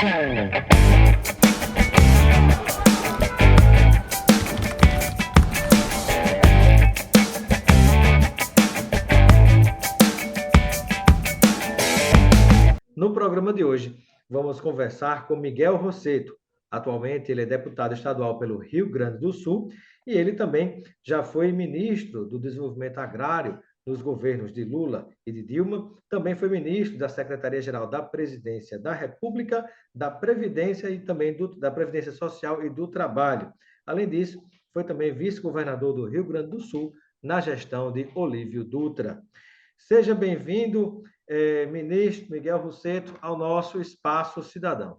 No programa de hoje, vamos conversar com Miguel Rosseto. Atualmente, ele é deputado estadual pelo Rio Grande do Sul e ele também já foi ministro do Desenvolvimento Agrário nos governos de Lula e de Dilma. Também foi ministro da Secretaria-Geral da Presidência da República, da Previdência e também da Previdência Social e do Trabalho. Além disso, foi também vice-governador do Rio Grande do Sul na gestão de Olívio Dutra. Seja bem-vindo, ministro Miguel Rosseto, ao nosso Espaço Cidadão.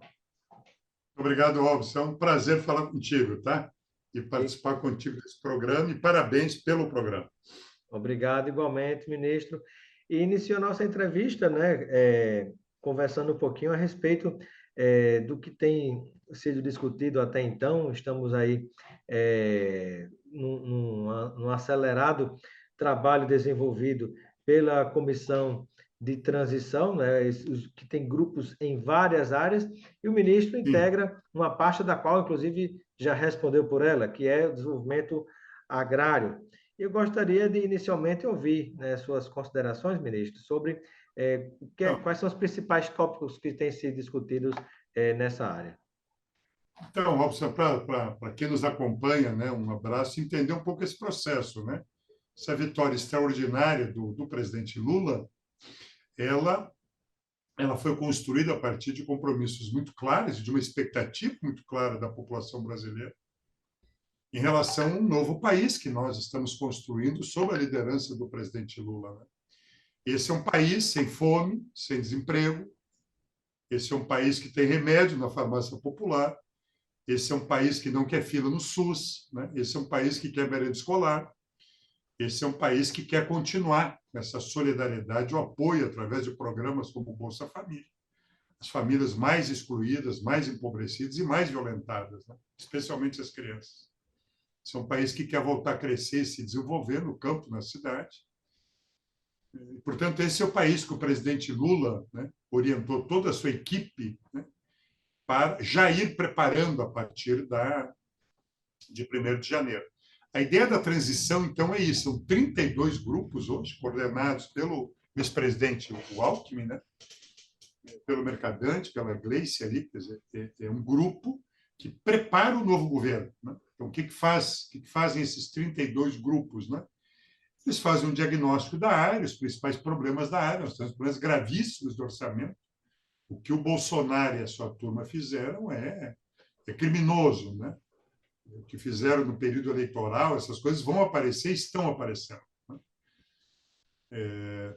Obrigado, Robson. É um prazer falar contigo, tá? E participar contigo desse programa, e parabéns pelo programa. Obrigado, igualmente, ministro. E iniciou nossa entrevista, né, conversando um pouquinho a respeito do que tem sido discutido até então. Estamos aí num acelerado trabalho desenvolvido pela Comissão de Transição, né, que tem grupos em várias áreas, e o ministro integra uma pasta da qual, inclusive, já respondeu por ela, que é o desenvolvimento agrário. Eu gostaria de, inicialmente, ouvir, né, suas considerações, ministro, sobre quais são os principais tópicos que têm sido discutidos nessa área. Então, Robson, para quem nos acompanha, né, um abraço, e entender um pouco esse processo, né? Essa vitória extraordinária do presidente Lula, ela foi construída a partir de compromissos muito claros, de uma expectativa muito clara da população brasileira em relação a um novo país que nós estamos construindo sob a liderança do presidente Lula, né? Esse é um país sem fome, sem desemprego. Esse é um país que tem remédio na farmácia popular. Esse é um país que não quer fila no SUS, né? Esse é um país que quer merenda escolar. Esse é um país que quer continuar essa solidariedade, o apoio através de programas como o Bolsa Família. As famílias mais excluídas, mais empobrecidas e mais violentadas, né? Especialmente as crianças. Esse é um país que quer voltar a crescer e se desenvolver no campo, na cidade. Portanto, esse é o país que o presidente Lula, né, orientou toda a sua equipe, né, para já ir preparando a partir de 1º de janeiro. A ideia da transição, então, é isso. São 32 grupos hoje, coordenados pelo vice-presidente Alckmin, né, pelo Mercadante, pela Gleice ali, quer dizer, é um grupo que prepara o novo governo, né? Então, o que fazem esses 32 grupos, né? Eles fazem um diagnóstico da área, os principais problemas da área, nós temos problemas gravíssimos de orçamento. O que o Bolsonaro e a sua turma fizeram é criminoso, né? O que fizeram no período eleitoral, essas coisas vão aparecer e estão aparecendo, né?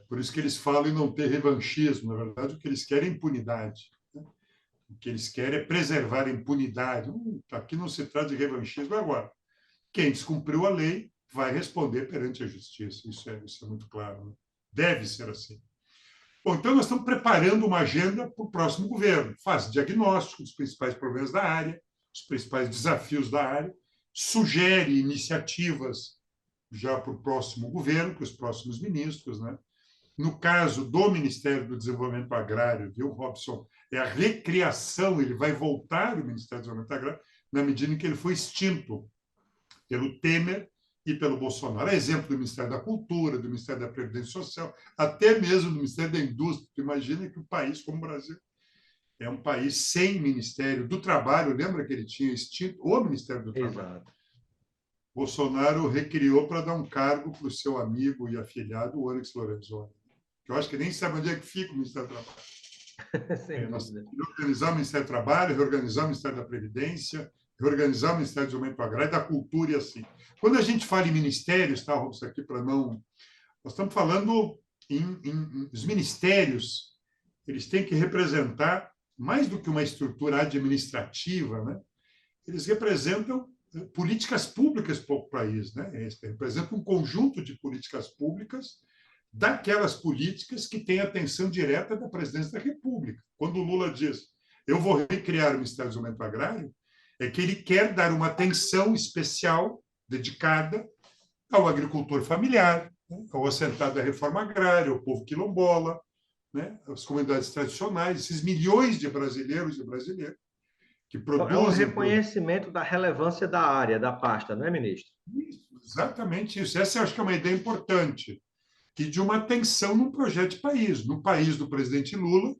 Por isso que eles falam em não ter revanchismo. Na verdade, o que eles querem é impunidade, né? O que eles querem é preservar a impunidade. Aqui não se trata de revanchismo agora. Quem descumpriu a lei vai responder perante a justiça. Isso é muito claro, né? Deve ser assim. Bom, então, nós estamos preparando uma agenda para o próximo governo. Faz diagnóstico dos principais problemas da área, os principais desafios da área, sugere iniciativas já para o próximo governo, para os próximos ministros, né? No caso do Ministério do Desenvolvimento Agrário, viu, Robson? É a recriação, ele vai voltar o Ministério do Desenvolvimento Agrário na medida em que ele foi extinto pelo Temer e pelo Bolsonaro. É exemplo do Ministério da Cultura, do Ministério da Previdência Social, até mesmo do Ministério da Indústria. Tu imagina que um país como o Brasil é um país sem Ministério do Trabalho. Lembra que ele tinha extinto o Ministério do Trabalho? Exato. Bolsonaro recriou para dar um cargo para o seu amigo e afilhado, o Onyx Lorenzoni, que eu acho que nem sabe onde é que fica o Ministério do Trabalho. Nós temos que reorganizar o Ministério do Trabalho, reorganizar o Ministério da Previdência, reorganizar o Ministério do Desenvolvimento Agrário, da Cultura e assim. Quando a gente fala em ministérios, tá, Robson, aqui para não... Nós estamos falando os ministérios, eles têm que representar, mais do que uma estrutura administrativa, né? Eles representam políticas públicas para o país, né? Eles representam um conjunto de políticas públicas, daquelas políticas que têm atenção direta da presidência da República. Quando o Lula diz, eu vou recriar o Ministério do Desenvolvimento Agrário, é que ele quer dar uma atenção especial, dedicada ao agricultor familiar, né, ao assentado da reforma agrária, ao povo quilombola, né, as comunidades tradicionais, esses milhões de brasileiros e brasileiras que É um produzem produtos. reconhecimento da relevância da área, da pasta, não é, ministro? Exatamente isso. Essa eu acho que é uma ideia importante, que de uma atenção num projeto de país. No país do presidente Lula,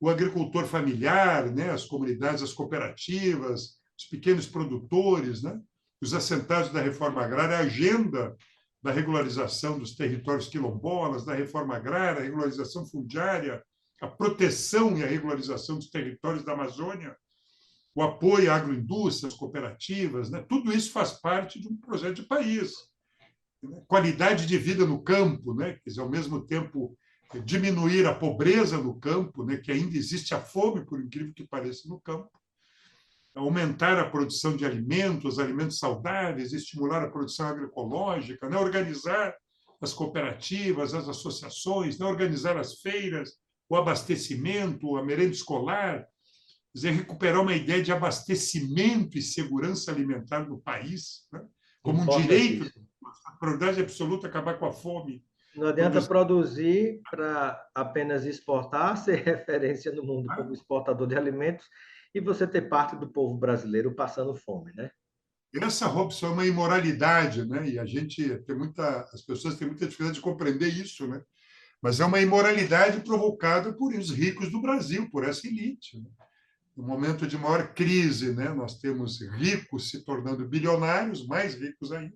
o agricultor familiar, né, as comunidades, as cooperativas, os pequenos produtores, né, os assentados da reforma agrária, a agenda da regularização dos territórios quilombolas, da reforma agrária, a regularização fundiária, a proteção e a regularização dos territórios da Amazônia, o apoio à agroindústria, às cooperativas, né? Tudo isso faz parte de um projeto de país. Qualidade de vida no campo, né? Quer dizer, ao mesmo tempo, diminuir a pobreza no campo, né? Que ainda existe a fome, por incrível que pareça, no campo. Aumentar a produção de alimentos, alimentos saudáveis, estimular a produção agroecológica, né? Organizar as cooperativas, as associações, né? Organizar as feiras, o abastecimento, a merenda escolar, quer dizer, recuperar uma ideia de abastecimento e segurança alimentar no país, né? Como um direito, Importantíssimo. a prioridade absoluta, acabar com a fome. Não adianta produzir para apenas exportar, ser referência no mundo como exportador de alimentos e você ter parte do povo brasileiro passando fome, né? Essa, Robson, é uma imoralidade, né? E a gente tem as pessoas têm muita dificuldade de compreender isso, né? Mas é uma imoralidade provocada por os ricos do Brasil, por essa elite, né? No momento de maior crise, né? Nós temos ricos se tornando bilionários, mais ricos ainda,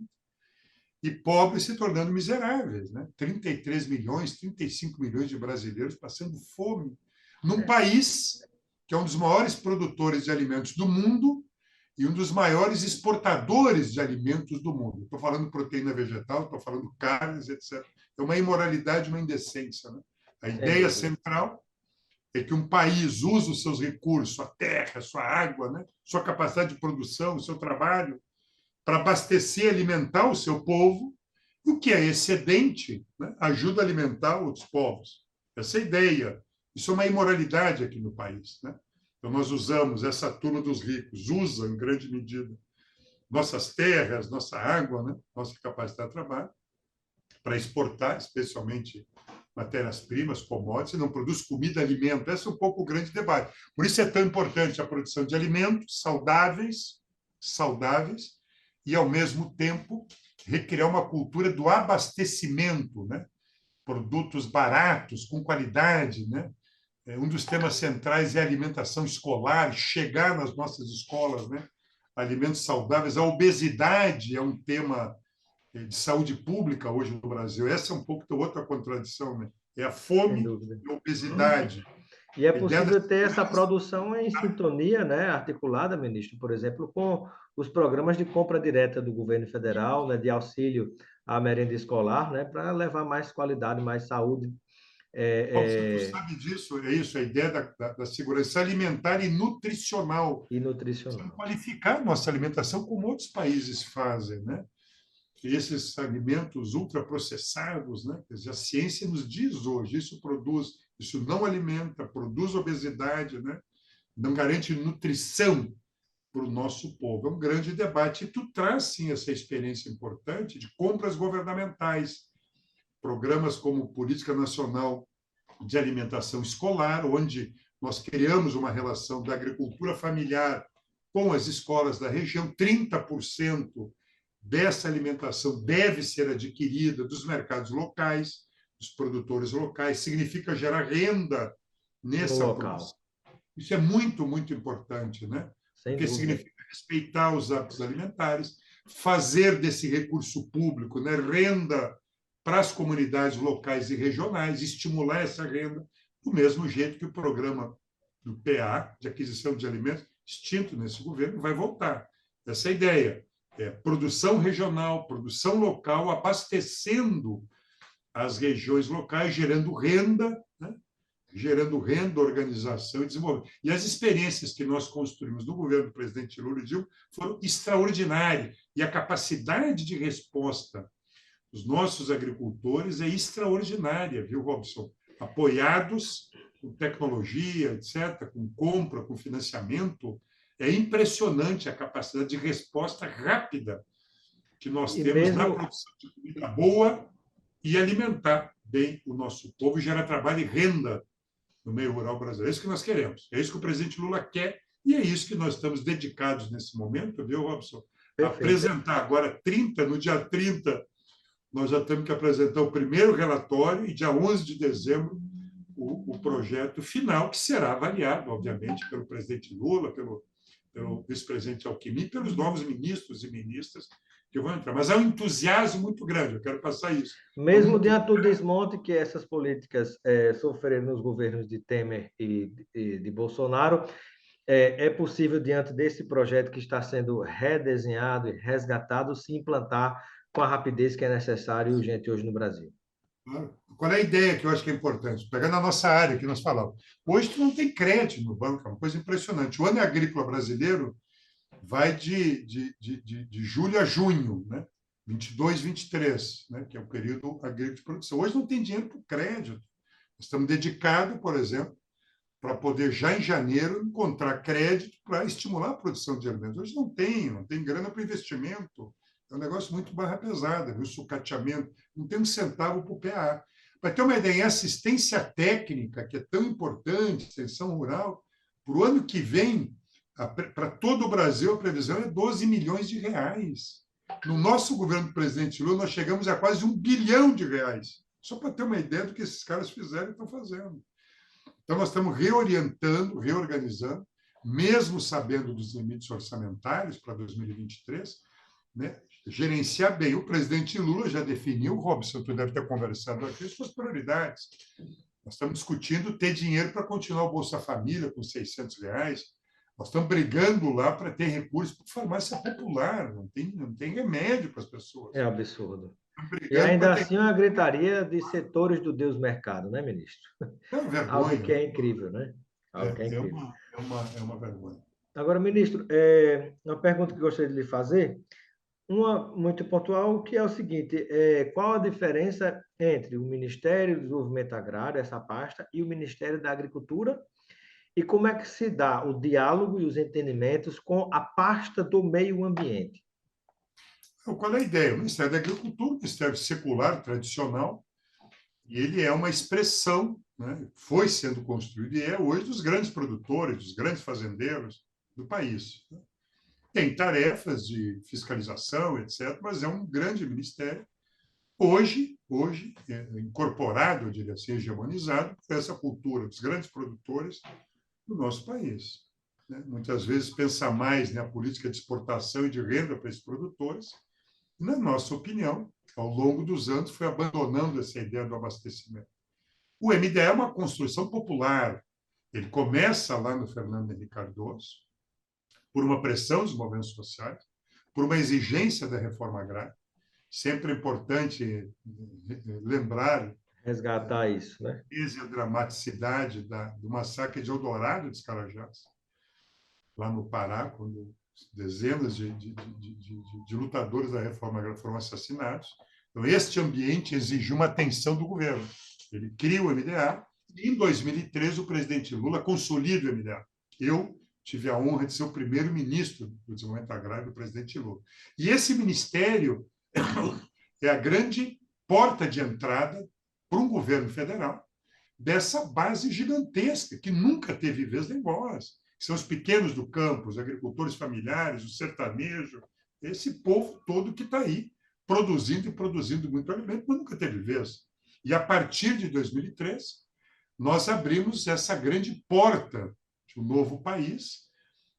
e pobres se tornando miseráveis, né? 33 milhões, 35 milhões de brasileiros passando fome num país que é um dos maiores produtores de alimentos do mundo e um dos maiores exportadores de alimentos do mundo. Estou falando proteína vegetal, estou falando carnes, etc. É uma imoralidade, uma indecência, né? A ideia central é que um país use os seus recursos, sua terra, sua água, né? Sua capacidade de produção, o seu trabalho, para abastecer e alimentar o seu povo, e o que é excedente, né, ajuda a alimentar outros povos. Essa é a ideia. Isso é uma imoralidade aqui no país, né? Então, nós usamos essa turma dos ricos, usa, em grande medida, nossas terras, nossa água, né, nossa capacidade de trabalho, para exportar, especialmente matérias-primas, commodities, não produz comida, alimento. Esse é um pouco o grande debate. Por isso é tão importante a produção de alimentos saudáveis, e, ao mesmo tempo, recriar uma cultura do abastecimento, né? Produtos baratos, com qualidade, né? Um dos temas centrais é a alimentação escolar, chegar nas nossas escolas, né? Alimentos saudáveis. A obesidade é um tema de saúde pública hoje no Brasil. Essa é um pouco outra contradição, né? É a fome e a obesidade. E é possível ter essa produção em sintonia, né, articulada, ministro, por exemplo, com os programas de compra direta do governo federal, né, de auxílio à merenda escolar, né, para levar mais qualidade, mais saúde. Você sabe disso? É isso, a ideia da segurança alimentar e nutricional. E nutricional. Qualificar nossa alimentação como outros países fazem, né? E esses alimentos ultraprocessados, né? Quer dizer, a ciência nos diz hoje, isso não alimenta, produz obesidade, né? Não garante nutrição para o nosso povo. É um grande debate. E tu traz, sim, essa experiência importante de compras governamentais, programas como Política Nacional de Alimentação Escolar, onde nós criamos uma relação da agricultura familiar com as escolas da região. 30% dessa alimentação deve ser adquirida dos mercados locais, dos produtores locais. Significa gerar renda nessa produção. Isso é muito, muito importante, né? Porque significa respeitar os hábitos alimentares, fazer desse recurso público, né, renda para as comunidades locais e regionais, estimular essa renda, do mesmo jeito que o programa do PA, de aquisição de alimentos, extinto nesse governo, vai voltar. Essa é a ideia. É produção regional, produção local, abastecendo as regiões locais, gerando renda, né? Gerando renda, organização e desenvolvimento. E as experiências que nós construímos no governo do presidente Lula e Dilma foram extraordinárias. E a capacidade de resposta dos nossos agricultores é extraordinária, viu, Robson? Apoiados com tecnologia, etc., com compra, com financiamento, é impressionante a capacidade de resposta rápida que nós temos na produção de comida boa e alimentar bem o nosso povo, gerar trabalho e renda no meio rural brasileiro. É isso que nós queremos, é isso que o presidente Lula quer e é isso que nós estamos dedicados nesse momento, viu, Robson? Perfeito. Apresentar agora 30, no dia 30, nós já temos que apresentar o primeiro relatório e dia 11 de dezembro o projeto final, que será avaliado, obviamente, pelo presidente Lula, pelo vice-presidente Alckmin, pelos novos ministros e ministras que vão entrar. Mas há um entusiasmo muito grande, eu quero passar isso. Mesmo diante do desmonte que essas políticas sofreram nos governos de Temer e de Bolsonaro, é possível, diante desse projeto que está sendo redesenhado e resgatado, se implantar com a rapidez que é necessária e urgente hoje no Brasil. Qual é a ideia que eu acho que é importante? Pegando a nossa área que nós falamos. Hoje, tu não tem crédito no banco, é uma coisa impressionante. O ano agrícola brasileiro vai de julho a junho, né? 22, 23, né? Que é o período agrícola de produção. Hoje não tem dinheiro para o crédito. Estamos dedicados, por exemplo, para poder, já em janeiro, encontrar crédito para estimular a produção de alimentos. Hoje não tem grana para investimento. É um negócio muito barra pesada, viu? Sucateamento. Não tem um centavo para o PA. Para ter uma ideia, a assistência técnica, que é tão importante, extensão rural, para o ano que vem, para todo o Brasil, a previsão é 12 milhões de reais. No nosso governo do presidente Lula, nós chegamos a quase 1 bilhão de reais. Só para ter uma ideia do que esses caras fizeram e estão fazendo. Então, nós estamos reorientando, reorganizando, mesmo sabendo dos limites orçamentários para 2023, né? Gerenciar bem. O presidente Lula já definiu, Robson, tu deve ter conversado aqui, suas prioridades. Nós estamos discutindo ter dinheiro para continuar o Bolsa Família com R$ 600. Nós estamos brigando lá para ter recursos para farmácia popular. Não tem remédio para as pessoas. É absurdo. E Brigando ainda para ter... assim uma gritaria de setores do Deus mercado, né, ministro? É uma Algo que vergonha. é incrível, né? Algo que é incrível. É uma vergonha. Agora, ministro, uma pergunta que gostaria de lhe fazer, uma muito pontual, que é o seguinte, qual a diferença entre o Ministério do Desenvolvimento Agrário, essa pasta, e o Ministério da Agricultura, e como é que se dá o diálogo e os entendimentos com a pasta do meio ambiente? Qual é a ideia? O Ministério da Agricultura, um ministério secular, tradicional, e ele é uma expressão, né? Foi sendo construído e é hoje dos grandes produtores, dos grandes fazendeiros do país. Tem tarefas de fiscalização, etc., mas é um grande ministério, hoje incorporado, eu diria assim, hegemonizado por essa cultura dos grandes produtores do nosso país. Né? Muitas vezes pensa mais na política de exportação e de renda para esses produtores. Na nossa opinião, ao longo dos anos, foi abandonando essa ideia do abastecimento. O MDE é uma construção popular. Ele começa lá no Fernando Henrique Cardoso, por uma pressão dos movimentos sociais, por uma exigência da reforma agrária. Sempre é importante lembrar, Resgatar isso, né? a dramaticidade do massacre de Eldorado dos Carajás, lá no Pará, quando dezenas de lutadores da reforma agrária foram assassinados. Então, este ambiente exigiu uma atenção do governo. Ele cria o MDA e, em 2013, o presidente Lula consolida o MDA. Eu tive a honra de ser o primeiro-ministro do Desenvolvimento Agrário do presidente Lula. E esse ministério é a grande porta de entrada para um governo federal dessa base gigantesca, que nunca teve vez nem voz. São os pequenos do campo, os agricultores familiares, o sertanejo, esse povo todo que está aí, produzindo e produzindo muito alimento, mas nunca teve vez. E a partir de 2003, nós abrimos essa grande porta de um novo país,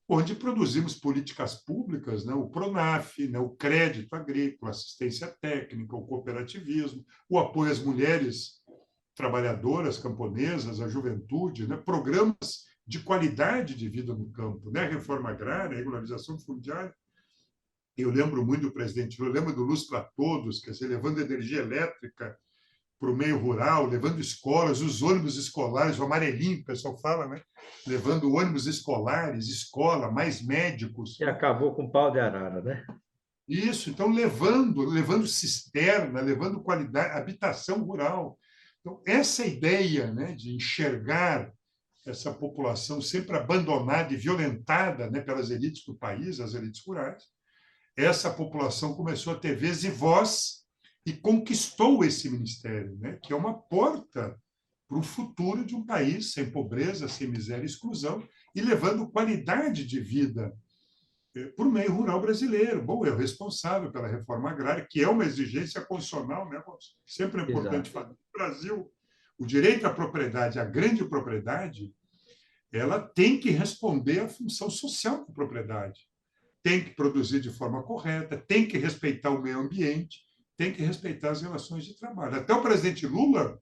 onde produzimos políticas públicas, né? O PRONAF, né? O crédito agrícola, assistência técnica, o cooperativismo, o apoio às mulheres trabalhadoras camponesas, à juventude, né? Programas de qualidade de vida no campo, né? Reforma agrária, regularização fundiária. Eu lembro muito do presidente Lula, eu lembro do Luz para Todos, quer dizer, levando energia elétrica para o meio rural, levando escolas, os ônibus escolares, o amarelinho, o pessoal fala, né? Levando ônibus escolares, escola, mais médicos. Que acabou com o pau de arara, né? Isso, então levando cisterna, levando qualidade, habitação rural. Então, essa ideia, né, de enxergar essa população sempre abandonada e violentada, né, pelas elites do país, as elites rurais, essa população começou a ter vez e voz e conquistou esse ministério, né, que é uma porta para o futuro de um país sem pobreza, sem miséria e exclusão, e levando qualidade de vida para o meio rural brasileiro. Bom, é o responsável pela reforma agrária, que é uma exigência constitucional, né? Sempre é importante Exato. falar. No Brasil, o direito à propriedade, a grande propriedade, ela tem que responder à função social da propriedade. Tem que produzir de forma correta, tem que respeitar o meio ambiente, tem que respeitar as relações de trabalho. Até o presidente Lula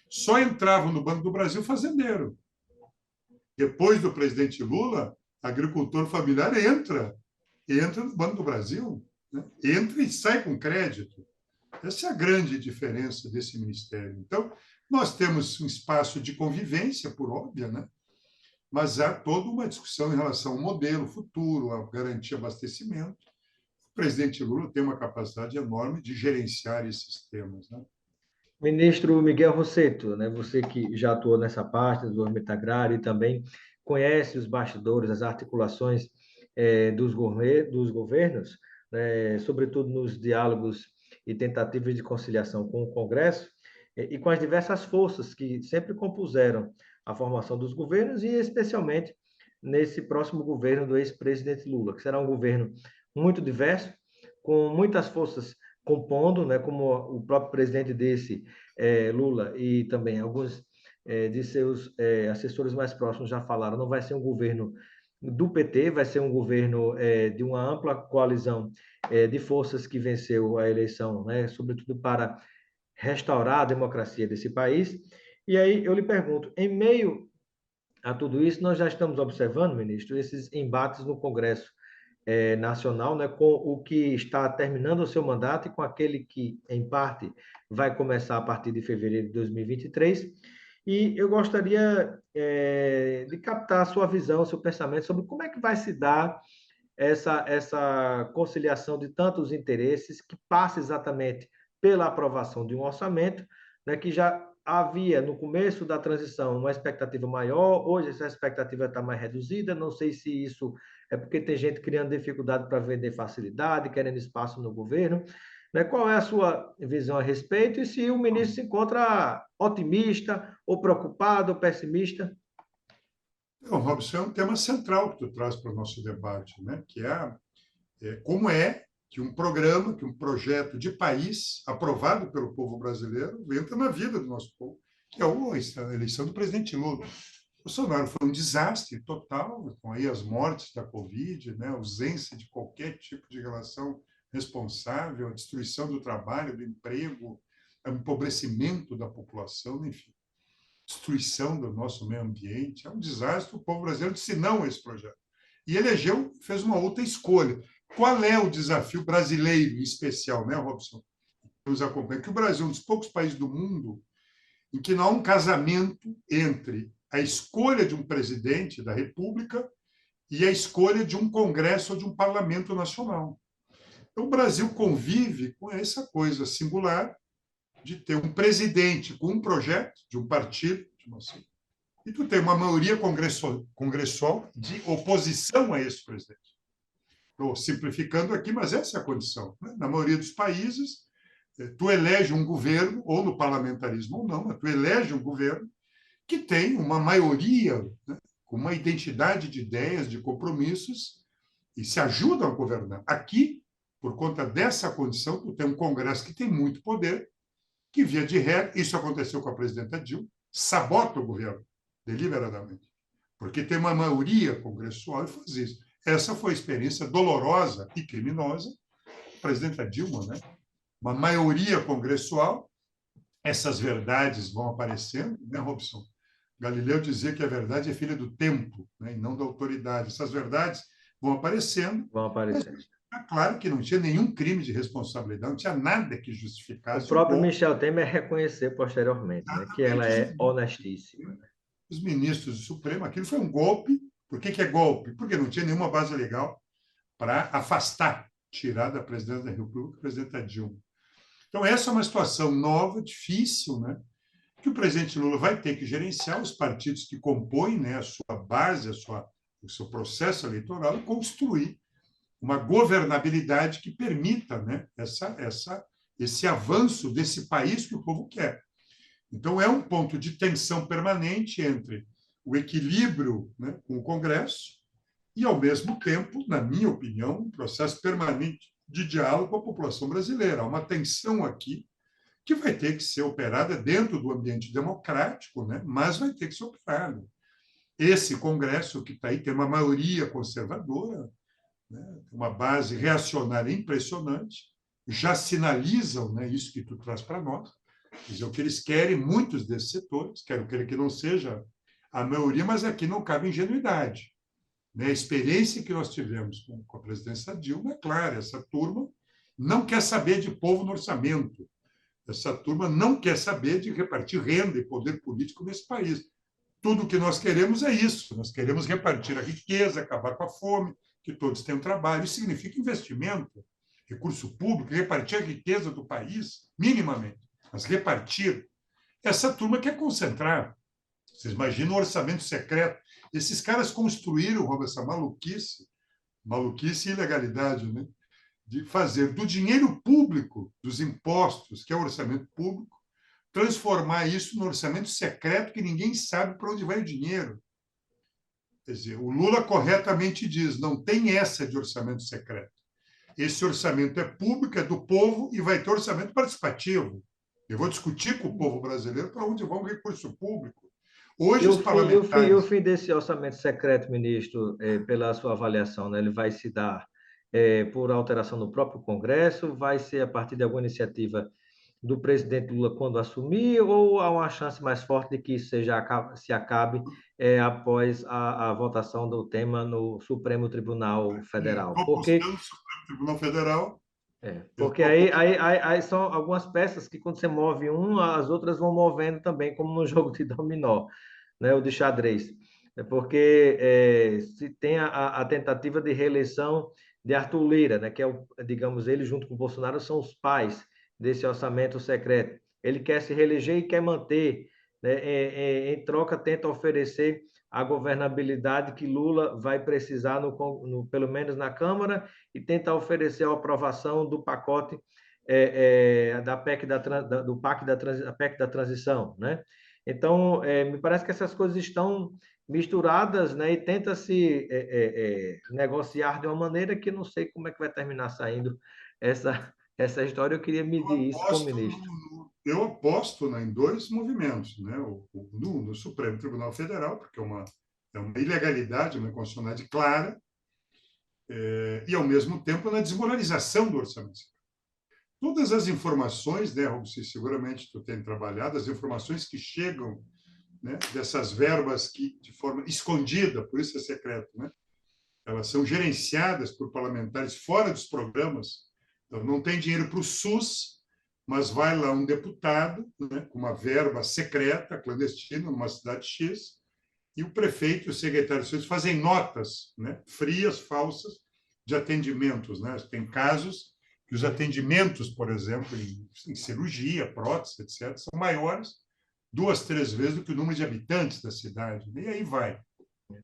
só entrava no Banco do Brasil fazendeiro. Depois do presidente Lula, agricultor familiar entra no Banco do Brasil, né? Entra e sai com crédito. Essa é a grande diferença desse ministério. Então, nós temos um espaço de convivência, por óbvio, né? Mas há toda uma discussão em relação ao modelo futuro, a garantir abastecimento. O presidente Lula tem uma capacidade enorme de gerenciar esses temas, né? Ministro Miguel Rosseto, né, você que já atuou nessa parte do desenvolvimento agrário e também conhece os bastidores, as articulações dos governos, né, sobretudo nos diálogos e tentativas de conciliação com o Congresso e com as diversas forças que sempre compuseram a formação dos governos e especialmente nesse próximo governo do ex-presidente Lula, que será um governo muito diverso, com muitas forças compondo, né, como o próprio presidente desse, Lula, e também alguns de seus assessores mais próximos já falaram, não vai ser um governo do PT, vai ser um governo de uma ampla coalizão de forças que venceu a eleição, né, sobretudo para restaurar a democracia desse país. E aí eu lhe pergunto, em meio a tudo isso, nós já estamos observando, ministro, esses embates no Congresso nacional, né, com o que está terminando o seu mandato e com aquele que, em parte, vai começar a partir de fevereiro de 2023. E eu gostaria de captar a sua visão, seu pensamento sobre como é que vai se dar essa conciliação de tantos interesses que passa exatamente pela aprovação de um orçamento, né, que já havia no começo da transição uma expectativa maior, hoje essa expectativa está mais reduzida, não sei se isso é porque tem gente criando dificuldade para vender facilidade, querendo espaço no governo, né? Qual é a sua visão a respeito e se o ministro se encontra otimista ou preocupado ou pessimista? Então, Robson, é um tema central que tu traz para o nosso debate, né? Que como é que um programa, que um projeto de país aprovado pelo povo brasileiro entra na vida do nosso povo, que é a eleição do presidente Lula. Bolsonaro foi um desastre total, com aí as mortes da Covid, né? A ausência de qualquer tipo de relação responsável, a destruição do trabalho, do emprego, o empobrecimento da população, enfim, destruição do nosso meio ambiente. É um desastre. O povo brasileiro disse não a esse projeto. E elegeu, fez uma outra escolha. Qual é o desafio brasileiro em especial, né, Robson? Nos acompanha que o Brasil é um dos poucos países do mundo em que não há um casamento entre a escolha de um presidente da República e a escolha de um Congresso ou de um Parlamento Nacional. Então, o Brasil convive com essa coisa singular de ter um presidente com um projeto de um partido, e tu tem uma maioria congressual de oposição a esse presidente. Estou simplificando aqui, mas essa é a condição. Né? Na maioria dos países, tu elege um governo, ou no parlamentarismo ou não, mas tu elege um governo que tem uma maioria, né, com uma identidade de ideias, de compromissos, e se ajudam a governar. Aqui, por conta dessa condição, tu tem um Congresso que tem muito poder, que, via de regra, isso aconteceu com a presidenta Dilma, sabota o governo, deliberadamente, porque tem uma maioria congressual e faz isso. Essa foi a experiência dolorosa e criminosa da presidenta Dilma, né? Uma maioria congressual, essas verdades vão aparecendo, né, Robson? Galileu dizia que a verdade é filha do tempo, né, e não da autoridade. Essas verdades vão aparecendo. Vão aparecer. É claro que não tinha nenhum crime de responsabilidade, não tinha nada que O justificasse o próprio golpe. Michel Temer reconhecer posteriormente, né, que ela é honestíssima. Os ministros do Supremo, aquilo foi um golpe. Por que é golpe? Porque não tinha nenhuma base legal para afastar, tirar da presidência da República a presidenta Dilma. Então, essa é uma situação nova, difícil, né? Que o presidente Lula vai ter que gerenciar os partidos que compõem, né, a sua base, o seu processo eleitoral e construir uma governabilidade que permita, né, esse avanço desse país que o povo quer. Então, é um ponto de tensão permanente entre o equilíbrio, né, com o Congresso e, ao mesmo tempo, na minha opinião, um processo permanente de diálogo com a população brasileira. Há uma tensão aqui que vai ter que ser operada dentro do ambiente democrático, né, mas vai ter que ser operada. Esse Congresso que está aí tem uma maioria conservadora, né, uma base reacionária impressionante, já sinalizam, né, isso que tu traz para nós. Quer dizer, o que eles querem, muitos desses setores, querem que não seja a maioria, mas aqui não cabe ingenuidade. Né? A experiência que nós tivemos com a presidência Dilma é clara, essa turma não quer saber de povo no orçamento, essa turma não quer saber de repartir renda e poder político nesse país. Tudo o que nós queremos é isso, nós queremos repartir a riqueza, acabar com a fome, que todos tenham trabalho. Isso significa investimento, recurso público, repartir a riqueza do país, minimamente, mas repartir. Essa turma quer concentrar. Vocês imaginam o orçamento secreto. Esses caras construíram, Rob, essa maluquice e ilegalidade, né? De fazer do dinheiro público, dos impostos, que é o orçamento público, transformar isso no orçamento secreto que ninguém sabe para onde vai o dinheiro. Quer dizer, o Lula corretamente diz, não tem essa de orçamento secreto. Esse orçamento é público, é do povo e vai ter orçamento participativo. Eu vou discutir com o povo brasileiro para onde vai o recurso público. Hoje, os parlamentares... E o fim desse orçamento secreto, ministro, pela sua avaliação, né, ele vai se dar por alteração no próprio Congresso, vai ser a partir de alguma iniciativa do presidente Lula quando assumir, ou há uma chance mais forte de que isso se acabe após a votação do tema no Supremo Tribunal Federal? Estou buscando o Supremo Tribunal Federal. Porque aí são algumas peças que, quando você move as outras vão movendo também, como no jogo de dominó, né, o de xadrez. Porque se tem a tentativa de reeleição de Arthur Lira, né, que é, digamos, ele junto com o Bolsonaro são os pais desse orçamento secreto. Ele quer se reeleger e quer manter, né, em troca, tenta oferecer a governabilidade que Lula vai precisar, pelo menos na Câmara, e tenta oferecer a aprovação do pacote da PEC do PAC da transição, né? Então, me parece que essas coisas estão misturadas, né? E tenta-se negociar de uma maneira que não sei como é que vai terminar saindo essa história. Eu queria medir isso com o ministro. Eu aposto, né, em dois movimentos, né? No Supremo Tribunal Federal, porque é uma ilegalidade, uma inconstitucionalidade clara, e, ao mesmo tempo, na desmoralização do orçamento. Todas as informações, né, Robson, seguramente tu tem trabalhado, as informações que chegam, né, dessas verbas que, de forma escondida, por isso é secreto, né, elas são gerenciadas por parlamentares fora dos programas. Então, não tem dinheiro para o SUS, mas vai lá um deputado, né, com uma verba secreta, clandestina, numa cidade X, e o prefeito e o secretário de saúde fazem notas, né, frias, falsas, de atendimentos. Né? Tem casos que os atendimentos, por exemplo, em cirurgia, prótese, etc., são maiores 2, 3 vezes do que o número de habitantes da cidade. E aí vai.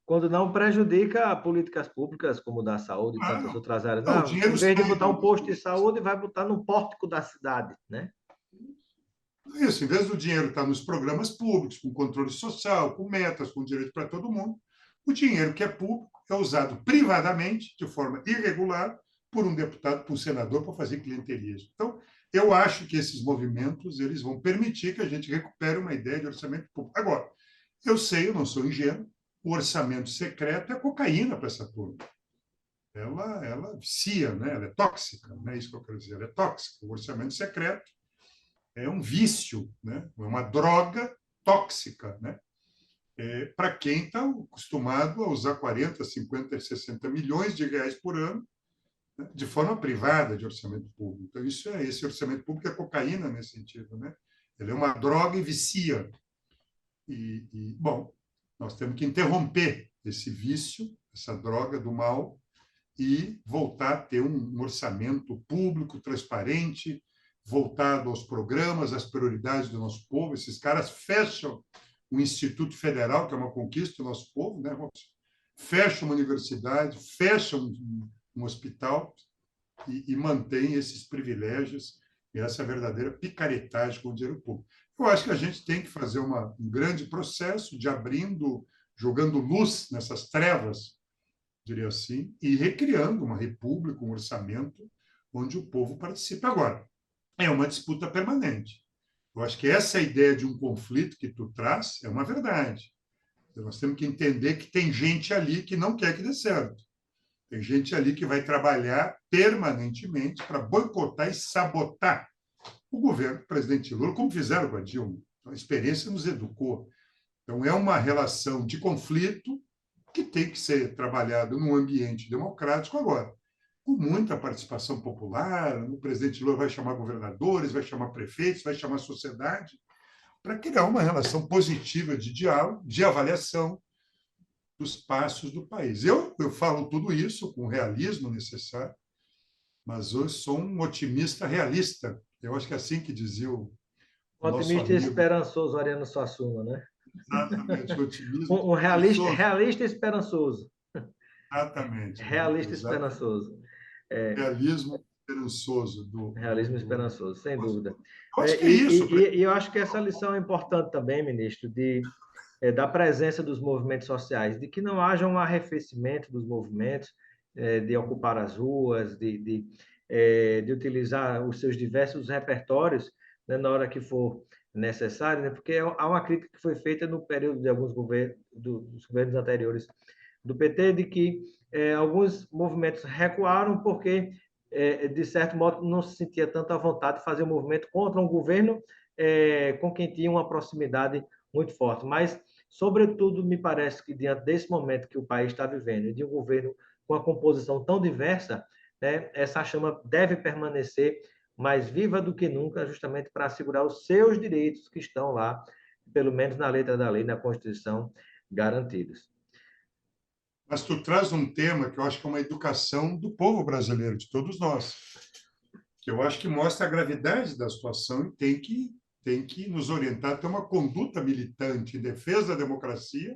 Quando não prejudica políticas públicas, como da saúde e tantas outras áreas. Não, em vez de botar um posto de saúde, vai botar no pórtico da cidade, né? Isso, em vez do dinheiro estar nos programas públicos, com controle social, com metas, com direito para todo mundo, o dinheiro que é público é usado privadamente, de forma irregular, por um deputado, por um senador, para fazer clientelismo. Então, eu acho que esses movimentos eles vão permitir que a gente recupere uma ideia de orçamento público. Agora, eu sei, eu não sou ingênuo, o orçamento secreto é cocaína para essa turma. Ela vicia, né? Ela é tóxica, não é isso que eu quero dizer, ela é tóxica. O orçamento secreto é um vício, né? É uma droga tóxica, né? Para quem está acostumado a usar 40, 50, 60 milhões de reais por ano, né? De forma privada de orçamento público. Então, esse orçamento público é cocaína nesse sentido, né? Ele é uma droga e vicia. Bom, nós temos que interromper esse vício, essa droga do mal, e voltar a ter um orçamento público, transparente, voltado aos programas, às prioridades do nosso povo. Esses caras fecham o Instituto Federal, que é uma conquista do nosso povo, né, Robson? Fecham uma universidade, fecham um hospital e mantêm esses privilégios e essa verdadeira picaretagem com o dinheiro público. Eu acho que a gente tem que fazer um grande processo de abrindo, jogando luz nessas trevas, diria assim, e recriando uma república, um orçamento onde o povo participe. Agora, é uma disputa permanente. Eu acho que essa ideia de um conflito que tu traz é uma verdade. Então, nós temos que entender que tem gente ali que não quer que dê certo. Tem gente ali que vai trabalhar permanentemente para boicotar e sabotar o governo do presidente Lula, como fizeram com a Dilma. Então, a experiência nos educou. Então, é uma relação de conflito que tem que ser trabalhado num ambiente democrático agora, com muita participação popular. O presidente Lula vai chamar governadores, vai chamar prefeitos, vai chamar a sociedade, para criar uma relação positiva de diálogo, de avaliação dos passos do país. Eu falo tudo isso com o realismo necessário, mas eu sou um otimista realista. Eu acho que é assim que dizia o nosso Otimista e amigo. esperançoso, Ariano Suassuna, né? Exatamente, o otimismo Um realista, esperançoso. realista e esperançoso. Exatamente, Realista e exatamente. esperançoso. É, Realismo esperançoso realismo esperançoso, sem dúvida. Eu acho que é E, isso. e eu acho que essa lição é importante também, ministro, da presença dos movimentos sociais, de que não haja um arrefecimento dos movimentos, de ocupar as ruas, de utilizar os seus diversos repertórios, né, na hora que for necessário, né, porque há uma crítica que foi feita no período de alguns governos, dos governos anteriores do PT, de que alguns movimentos recuaram porque, de certo modo, não se sentia tanta vontade de fazer um movimento contra um governo com quem tinha uma proximidade muito forte. Mas, sobretudo, me parece que, diante desse momento que o país está vivendo, e de um governo com a composição tão diversa, né, essa chama deve permanecer mais viva do que nunca, justamente para assegurar os seus direitos que estão lá, pelo menos na letra da lei, na Constituição, garantidos. Mas tu traz um tema que eu acho que é uma educação do povo brasileiro, de todos nós, que eu acho que mostra a gravidade da situação e tem que nos orientar a ter uma conduta militante em defesa da democracia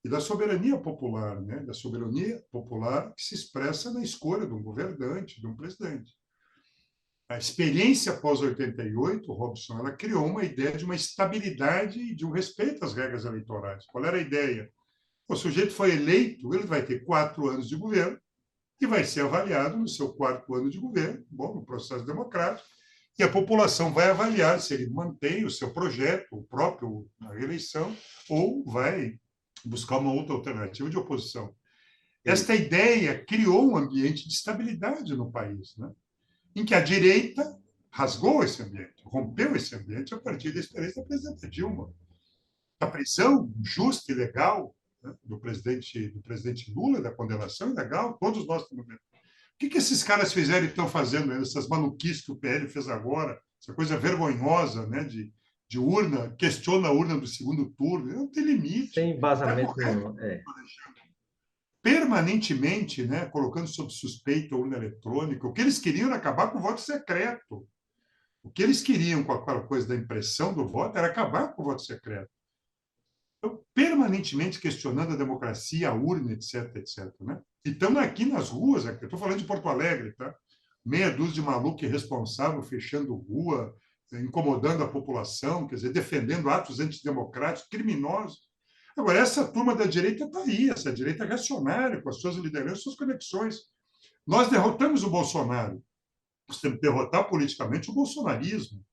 e da soberania popular, né? Da soberania popular que se expressa na escolha de um governante, de um presidente. A experiência pós-88, Robson, ela criou uma ideia de uma estabilidade e de um respeito às regras eleitorais. Qual era a ideia? O sujeito foi eleito, ele vai ter 4 anos de governo e vai ser avaliado no seu 4º ano de governo, bom, no processo democrático, e a população vai avaliar se ele mantém o seu projeto, o próprio, na reeleição, ou vai buscar uma outra alternativa de oposição. Esta ideia criou um ambiente de estabilidade no país, né? Em que a direita rasgou esse ambiente, rompeu esse ambiente a partir da experiência da presidenta Dilma. A prisão justa e legal, né, do presidente Lula, da condenação ilegal, todos nós estamos vendo. O que esses caras fizeram e estão fazendo, né? Essas maluquices que o PL fez agora, essa coisa vergonhosa, né, de urna, questiona a urna do segundo turno, não tem limite. Sem Está embasamento correto, nenhum. permanentemente, né, colocando sob suspeita a urna eletrônica. O que eles queriam era acabar com o voto secreto. O que eles queriam com aquela coisa da impressão do voto era acabar com o voto secreto. Então, permanentemente questionando a democracia, a urna, etc, etc. Né? E estamos aqui nas ruas, eu estou falando de Porto Alegre, tá? Meia dúzia de maluco irresponsável fechando rua, incomodando a população, quer dizer, defendendo atos antidemocráticos, criminosos. Agora, essa turma da direita está aí, essa direita reacionária, com as suas lideranças, suas conexões. Nós derrotamos o Bolsonaro. Nós temos que derrotar politicamente o bolsonarismo.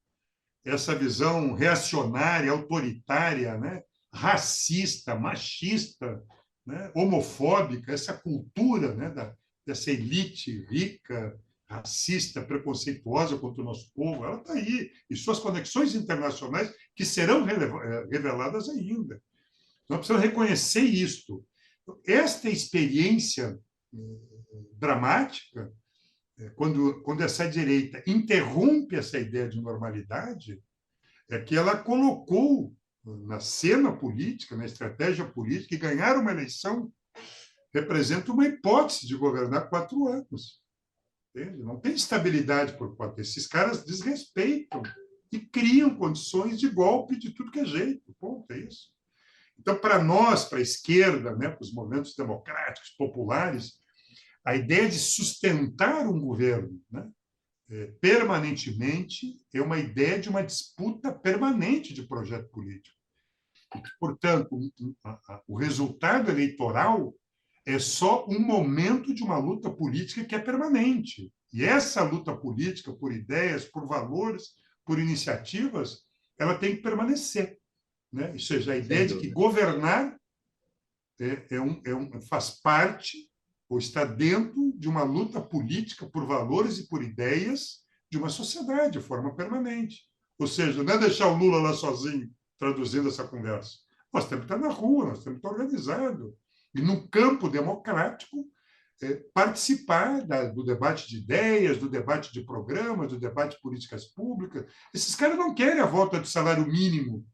Essa visão reacionária, autoritária, né? Racista, machista, né? Homofóbica, essa cultura, né? Dessa elite rica, racista, preconceituosa contra o nosso povo, ela está aí. E suas conexões internacionais que serão reveladas ainda. Nós precisamos reconhecer isto. Esta experiência dramática, quando essa direita interrompe essa ideia de normalidade, é que ela colocou na cena política, na estratégia política, e ganhar uma eleição representa uma hipótese de governar 4 anos. Entende? Não tem estabilidade por 4 anos. Esses caras desrespeitam e criam condições de golpe de tudo que é jeito. Ponto, é isso. Então, para nós, para a esquerda, né, para os movimentos democráticos, populares, a ideia de sustentar um governo, né, permanentemente é uma ideia de uma disputa permanente de projeto político. Portanto, o resultado eleitoral é só um momento de uma luta política que é permanente. E essa luta política por ideias, por valores, por iniciativas, ela tem que permanecer, né? Ou seja, a ideia de que governar faz parte ou está dentro de uma luta política por valores e por ideias de uma sociedade de forma permanente. Ou seja, não é deixar o Lula lá sozinho traduzindo essa conversa. Nós temos que estar na rua, nós temos que estar organizados. E, no campo democrático, participar do debate de ideias, do debate de programas, do debate de políticas públicas. Esses caras não querem a volta do salário mínimo,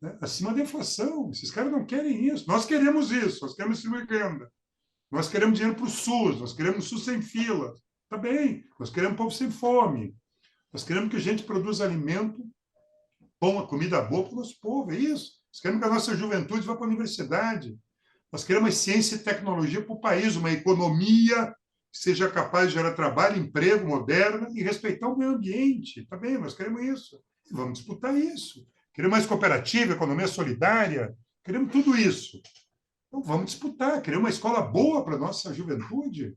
né, acima da inflação. Esses caras não querem isso. Nós queremos isso, nós queremos distribuir renda. Nós queremos dinheiro para o SUS, nós queremos SUS sem fila. Tá bem, nós queremos povo sem fome. Nós queremos que a gente produza alimento, pão, comida boa para o nosso povo, é isso. Nós queremos que a nossa juventude vá para a universidade. Nós queremos ciência e tecnologia para o país, uma economia que seja capaz de gerar trabalho, emprego moderno e respeitar o meio ambiente. Tá bem, nós queremos isso. E vamos disputar isso. Queremos mais cooperativa, economia solidária, queremos tudo isso. Então, vamos disputar, queremos uma escola boa para a nossa juventude.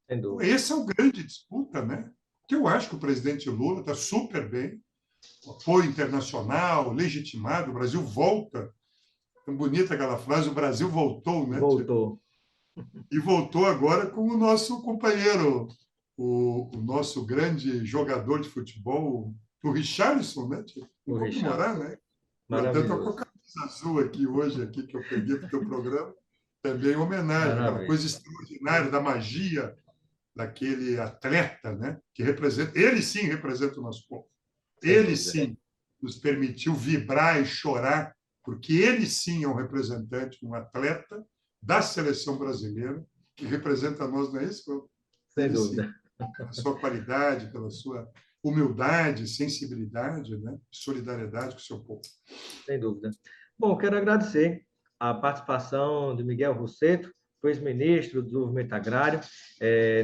Então, esse é o grande disputa, né? Que eu acho que o presidente Lula está super bem, o apoio internacional, legitimado, o Brasil volta. Tão bonita aquela frase, o Brasil voltou, né? Voltou. E voltou agora com o nosso companheiro, o nosso grande jogador de futebol, o Richarlison, né? Vamos comemorar, né? Eu estou com a camisa azul aqui hoje, aqui, que eu peguei para o teu programa, também em homenagem, aquela coisa extraordinária da magia daquele atleta, né? Que representa, ele sim representa o nosso povo. Ele sim nos permitiu vibrar e chorar, porque ele sim é um representante, um atleta da seleção brasileira, que representa nós, não é isso? Sem dúvida. Sim, pela sua qualidade, pela sua humildade, sensibilidade, né? Solidariedade com o seu povo. Sem dúvida. Bom, quero agradecer a participação de Miguel Rosseto, foi ex-ministro do Desenvolvimento Agrário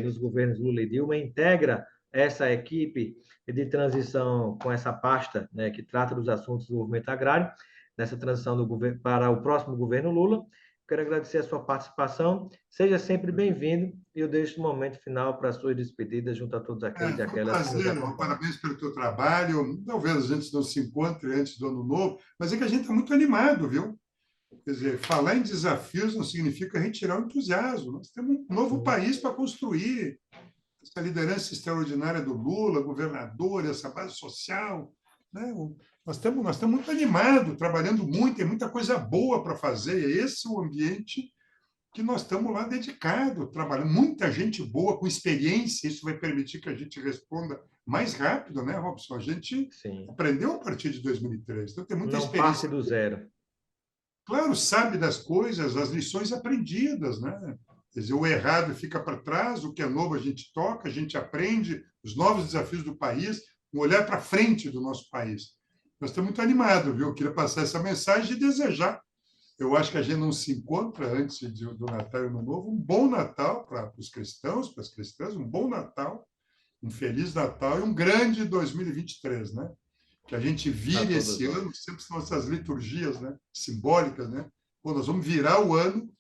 nos governos Lula e Dilma, integra essa equipe de transição com essa pasta, né, que trata dos assuntos do desenvolvimento agrário, nessa transição do governo para o próximo governo Lula. Quero agradecer a sua participação. Seja sempre bem-vindo e eu deixo o momento final para as suas despedidas junto a todos aqueles e aquelas que nos acompanham. Parabéns pelo teu trabalho. Talvez a gente não se encontre antes do Ano Novo, mas é que a gente está muito animado, viu? Quer dizer, falar em desafios não significa retirar o entusiasmo. Nós temos um novo país para construir. Essa liderança extraordinária do Lula, governador, essa base social, né? Nós estamos muito animados, trabalhando muito, tem muita coisa boa para fazer. Esse é o ambiente que nós estamos lá dedicados, trabalhando. Muita gente boa, com experiência, isso vai permitir que a gente responda mais rápido, né, Robson? A gente aprendeu a partir de 2003, então tem muita experiência. Não parte do zero. Claro, sabe das coisas, as lições aprendidas, né? Quer dizer, o errado fica para trás, o que é novo a gente toca, a gente aprende, os novos desafios do país, um olhar para frente do nosso país. Nós estamos muito animados, viu? Eu queria passar essa mensagem e desejar. Eu acho que a gente não se encontra antes do Natal e Ano Novo. Um bom Natal para os cristãos, para as cristãs, um bom Natal, um Feliz Natal e um grande 2023, né? Que a gente vire esse ano, sempre são essas liturgias, né? Simbólicas, né? Pô, nós vamos virar o ano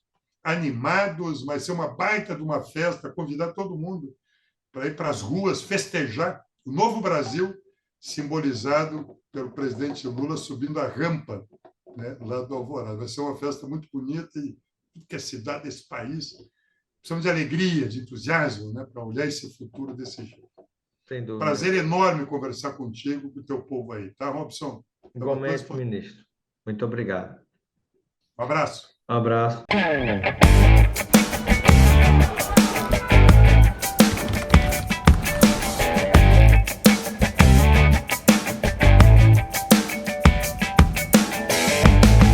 animados, vai ser uma baita de uma festa, convidar todo mundo para ir para as ruas festejar o novo Brasil, simbolizado pelo presidente Lula subindo a rampa, né, lá do Alvorada. Vai ser uma festa muito bonita e tudo que é cidade, esse país, precisamos de alegria, de entusiasmo, né, para olhar esse futuro desse jeito. Sem dúvida. Prazer enorme conversar contigo, com o teu povo aí, tá, Robson? Igualmente, ministro. Muito obrigado. Um abraço. Um abraço.